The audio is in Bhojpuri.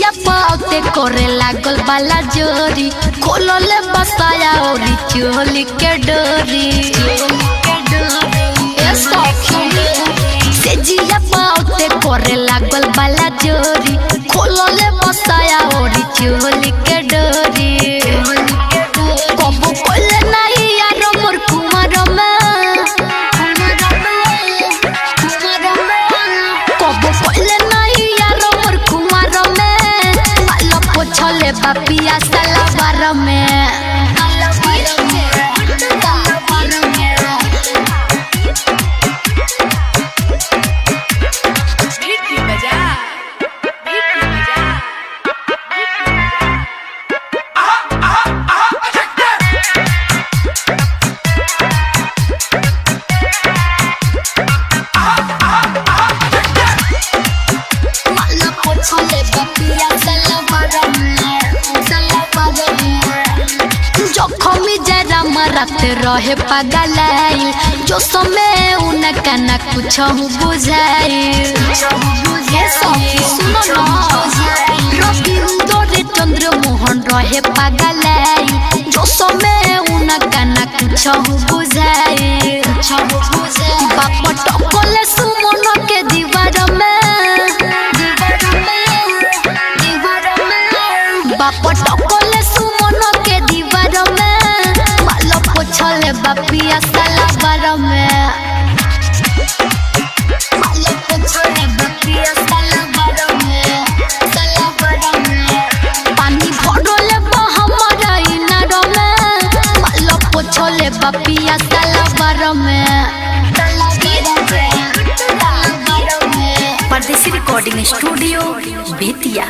जिया पाते करे लागल बाला जोरी खोलले बसाया और चोली के डोरी से जिया पाते करे लागल बाला जोरी खोलले बसाया और चोली के डोरी कबो कोले नहीं यार मोर कुमार में कबो कोले नहीं यार मोर कुमार में माला पोछले बापिया सलवार में रात रहे पगलाई जो समय उनका न कुछ बुझाई रविंद्र चंद्र मोहन रहे पगलाई जो समय उनका न कुछ बुझाई बाप टकले सुमन के दीवार में बाप टकले सुमन के दीवार में पोछले बापिया सलवार में माला पोछले बापिया सलवार में पानी भरले हमरा इनार में माला पोछले बापिया सलवार में परदेसी रिकॉर्डिंग स्टूडियो बेतिया।